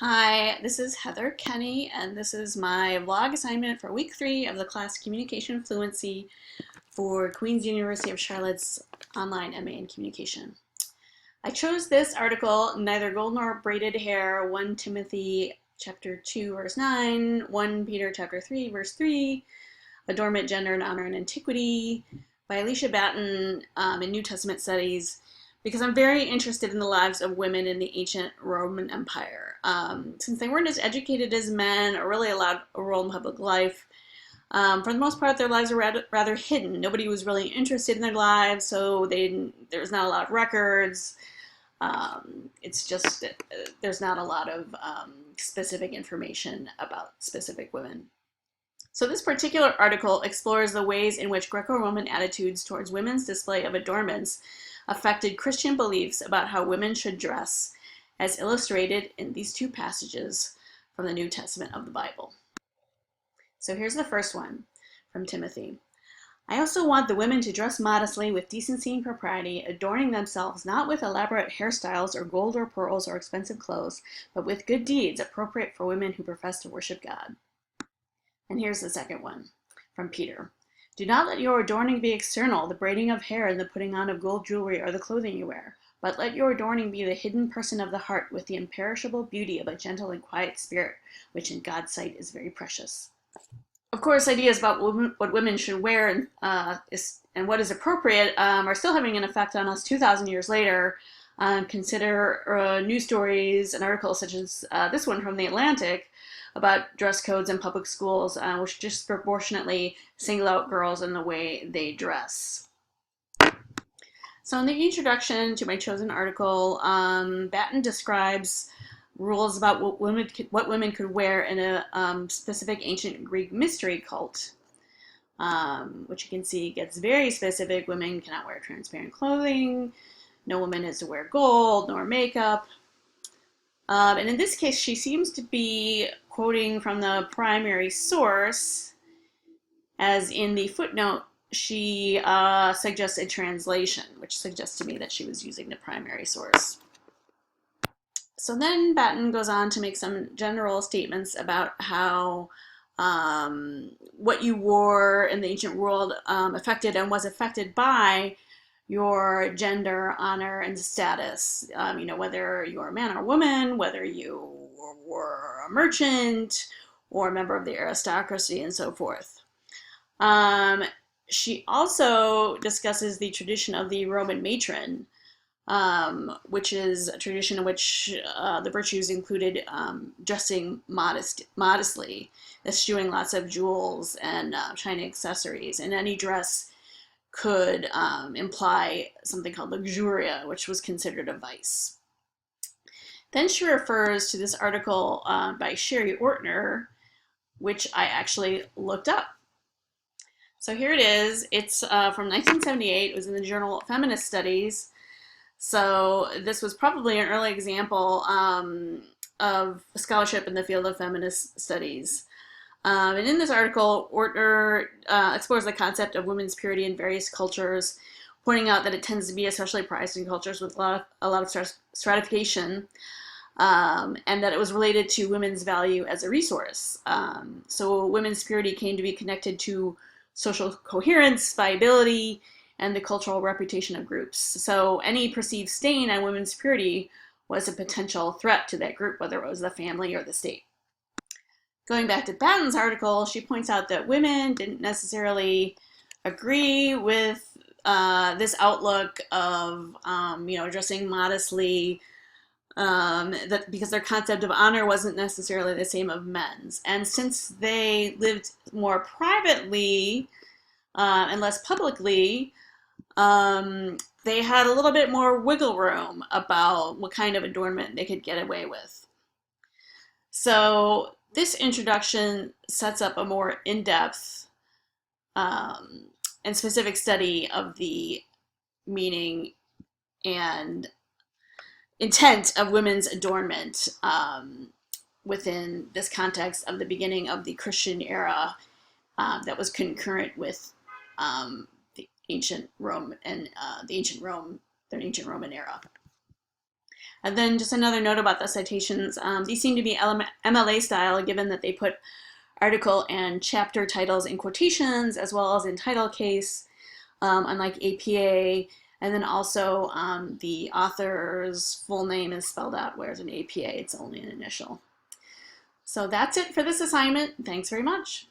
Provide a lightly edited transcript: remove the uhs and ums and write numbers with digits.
Hi, this is Heather Kenny, and this is my vlog assignment for week 3 of the class Communication Fluency for Queen's University of Charlotte's online MA in Communication. I chose this article, Neither Gold Nor Braided Hair, 1 Timothy chapter 2 verse 9, 1 Peter chapter 3 verse 3, Adornment, Gender, and Honor in Antiquity by Alicia Batten in New Testament Studies, because I'm very interested in the lives of women in the ancient Roman Empire. Since they weren't as educated as men or really allowed a role in public life, for the most part, their lives were rather hidden. Nobody was really interested in their lives, so there's not a lot of records. It's just there's not a lot of specific information about specific women. So this particular article explores the ways in which Greco-Roman attitudes towards women's display of adornments affected Christian beliefs about how women should dress, as illustrated in these two passages from the New Testament of the Bible. So here's the first one from Timothy. I also want the women to dress modestly with decency and propriety, adorning themselves not with elaborate hairstyles or gold or pearls or expensive clothes, but with good deeds appropriate for women who profess to worship God. And here's the second one from Peter. Do not let your adorning be external, the braiding of hair and the putting on of gold jewelry or the clothing you wear, but let your adorning be the hidden person of the heart with the imperishable beauty of a gentle and quiet spirit, which in God's sight is very precious. Of course, ideas about what women should wear and what is appropriate are still having an effect on us 2,000 years later. Consider news stories and articles such as this one from The Atlantic about dress codes in public schools, which disproportionately single out girls in the way they dress. So in the introduction to my chosen article, Batten describes rules about what women could wear in a specific ancient Greek mystery cult, which you can see gets very specific. Women cannot wear transparent clothing. No woman is to wear gold nor makeup. And in this case, she seems to be quoting from the primary source, as in the footnote, she suggests a translation, which suggests to me that she was using the primary source. So then Batten goes on to make some general statements about how what you wore in the ancient world affected and was affected by your gender, honor, and status. Whether you're a man or woman, whether you were a merchant or a member of the aristocracy, and so forth. She also discusses the tradition of the Roman matron, which is a tradition in which the virtues included dressing modestly, eschewing lots of jewels and shiny accessories, and any dress could imply something called luxuria, which was considered a vice. Then she refers to this article by Sherry Ortner, which I actually looked up. So here it is. It's from 1978. It was in the journal Feminist Studies. So this was probably an early example of scholarship in the field of feminist studies. And in this article, Ortner explores the concept of women's purity in various cultures, pointing out that it tends to be especially prized in cultures with a lot of stratification, and that it was related to women's value as a resource. So women's purity came to be connected to social coherence, viability, and the cultural reputation of groups. So any perceived stain on women's purity was a potential threat to that group, whether it was the family or the state. Going back to Batten's article, she points out that women didn't necessarily agree with this outlook of, dressing modestly, because their concept of honor wasn't necessarily the same of men's. And since they lived more privately and less publicly, they had a little bit more wiggle room about what kind of adornment they could get away with. So this introduction sets up a more in-depth and specific study of the meaning and intent of women's adornment within this context of the beginning of the Christian era that was concurrent with the ancient Rome and the ancient Roman era. And then just another note about the citations. These seem to be MLA style, given that they put article and chapter titles in quotations as well as in title case, unlike APA. And then also the author's full name is spelled out, whereas in APA it's only an initial. So that's it for this assignment. Thanks very much.